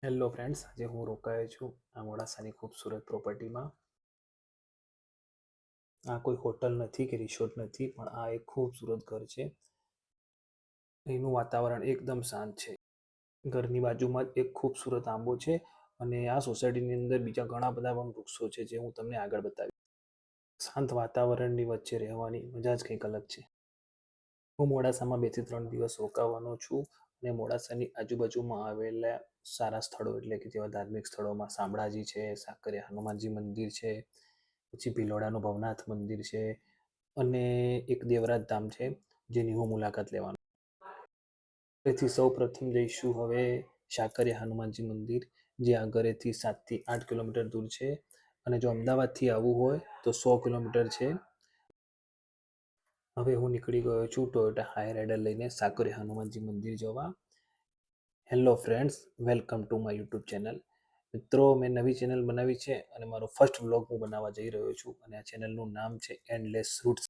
Hello friends, આજે હું રોકાયો છું આ મોડાસાની ખૂબસૂરત પ્રોપર્ટીમાં. આ કોઈ હોટલ નથી કે રિસોર્ટ નથી, પણ આ એક ખૂબસૂરત ઘર છે. અહીંનું વાતાવરણ એકદમ શાંત છે. ઘરની બાજુમાં જ એક ખૂબસૂરત આંબો છે અને આ સોસાયટીની અંદર બીજા ઘણા બધા પણ વૃક્ષો છે, જે હું તમને આગળ બતાવીશ. શાંત વાતાવરણની વચ્ચે રહેવાની મજા જ કંઈક અલગ છે. હું મોડાસામાં 2 થી 3 દિવસ રોકાવાનો છું અને મોડાસાની આજુબાજુમાં આવેલા સારા સ્થળો એટલે કે જેવા ધાર્મિક સ્થળોમાં શામળાજી છે, સાકરિયા હનુમાનજી મંદિર છે, પછી ભિલોડાનું ભવનાથ મંદિર છે અને એક દેવરાજ ધામ છે, જેની હું મુલાકાત લેવાનો. તેથી સૌ પ્રથમ જઈશું હવે સાકરિયા હનુમાનજી મંદિર, જે આ ઘરેથી 7 થી 8 કિલોમીટર દૂર છે અને જો અમદાવાદથી આવવું હોય તો 100 કિલોમીટર છે. હવે હું નીકળી ગયો છું ટોયોટા હાઈરાઈડર લઈને સાકરિયા હનુમાનજી મંદિર જવા. Hello friends, welcome to my YouTube channel. મિત્રો, મેં નવી ચેનલ બનાવી છે અને મારો ફર્સ્ટ વ્લોગ હું બનાવવા જઈ રહ્યો છું અને આ ચેનલનું નામ છે એન્ડલેસ રૂટ્સ.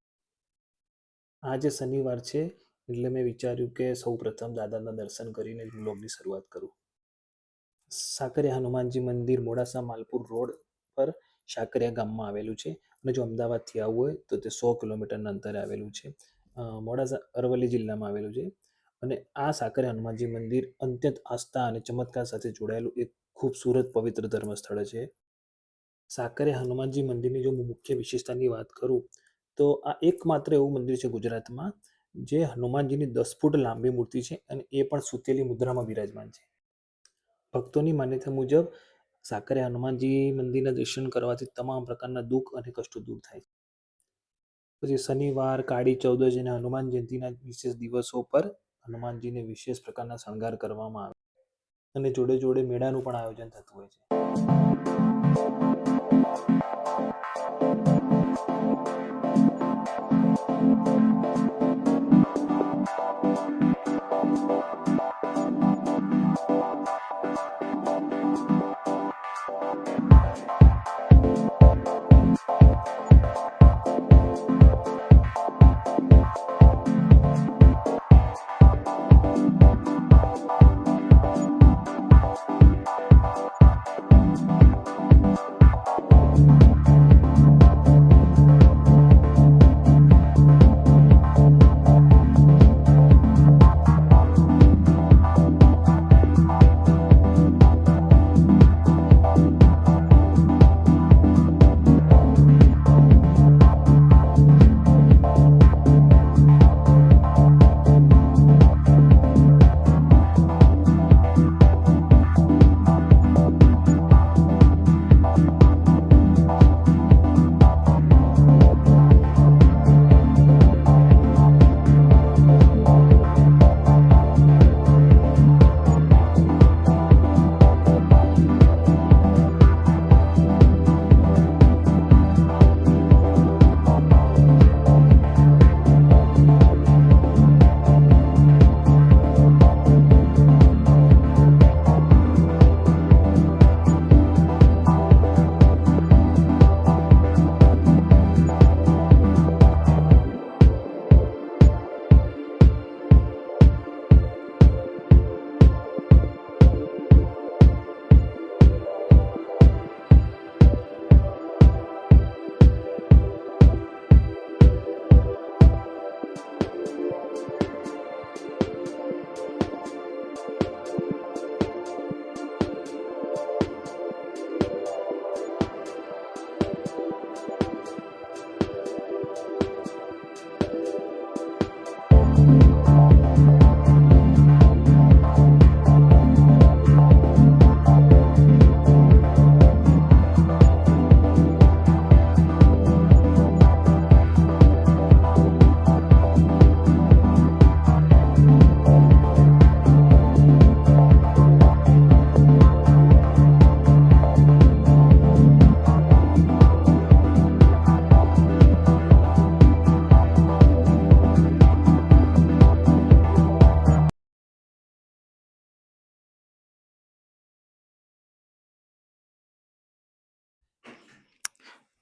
આજે શનિવાર છે એટલે મેં વિચાર્યું કે સૌ પ્રથમ દાદાના દર્શન કરીને જ વ્લોગની શરૂઆત કરું. સાકરિયા હનુમાનજી મંદિર મોડાસા માલપુર રોડ પર સાકરિયા ગામમાં આવેલું છે અને જો અમદાવાદથી આવવું હોય તો તે 100 કિલોમીટરના અંતરે આવેલું છે. મોડાસા અરવલ્લી જિલ્લામાં આવેલું છે અને આ સાકરિયા હનુમાનજી મંદિર અત્યંત આસ્થા અને ચમત્કાર સાથે જોડાયેલું એક ખૂબસૂરત પવિત્ર ધર્મસ્થળ છે. સાકરિયા હનુમાનજી મંદિરની જો હું મુખ્ય વિશેષતાની વાત કરું તો આ એકમાત્ર એવું મંદિર છે ગુજરાતમાં જે હનુમાનજીની 10 ફૂટ લાંબી મૂર્તિ છે અને એ પણ સૂતેલી મુદ્રામાં બિરાજમાન છે. ભક્તોની માન્યતા મુજબ સાકરિયા હનુમાનજી મંદિરના દર્શન કરવાથી તમામ પ્રકારના દુઃખ અને કષ્ટો દૂર થાય છે. પછી શનિવાર, કાળી ચૌદશ અને હનુમાન જયંતિના વિશેષ દિવસો પર હનુમાનજીને વિશેષ પ્રકારના શણગાર કરવામાં આવે અને જોડે જોડે મેળાનું પણ આયોજન થતું હોય છે.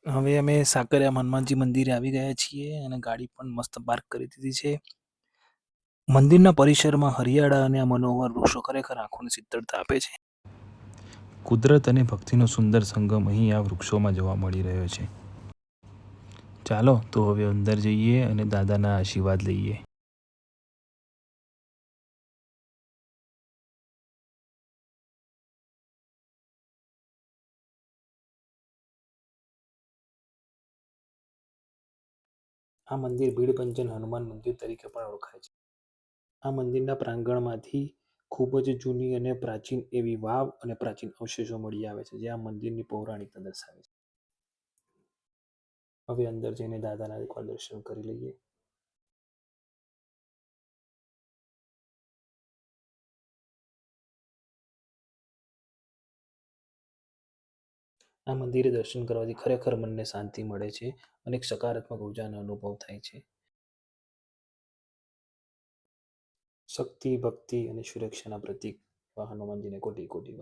હવે અમે સાકરિયા હનુમાનજી મંદિરે આવી ગયા છીએ અને ગાડી પણ મસ્ત પાર્ક કરી દીધી છે. મંદિરના પરિસરમાં હરિયાળા અને આ મનોહર વૃક્ષો ખરેખર આંખોને શીતળતા આપે છે. કુદરત અને ભક્તિનો સુંદર સંગમ અહીં આ વૃક્ષોમાં જોવા મળી રહ્યો છે. ચાલો તો હવે અંદર જઈએ અને દાદાના આશીર્વાદ લઈએ. આ મંદિર ભીડભંજન હનુમાન મંદિર તરીકે પણ ઓળખાય છે. આ મંદિરના પ્રાંગણમાંથી ખૂબ જ જૂની અને પ્રાચીન એવી વાવ અને પ્રાચીન અવશેષો મળી આવે છે, જે આ મંદિરની પૌરાણિકતા દર્શાવે છે. હવે અંદર જઈને દાદાના એકવાર દર્શન કરી લઈએ. આ મંદિરે દર્શન કરવાથી ખરેખર મનને શાંતિ મળે છે અને એક સકારાત્મક ઉર્જાનો અનુભવ થાય છે. શક્તિ, ભક્તિ અને સુરક્ષાના પ્રતીક હનુમાનજીને કોટી કોટી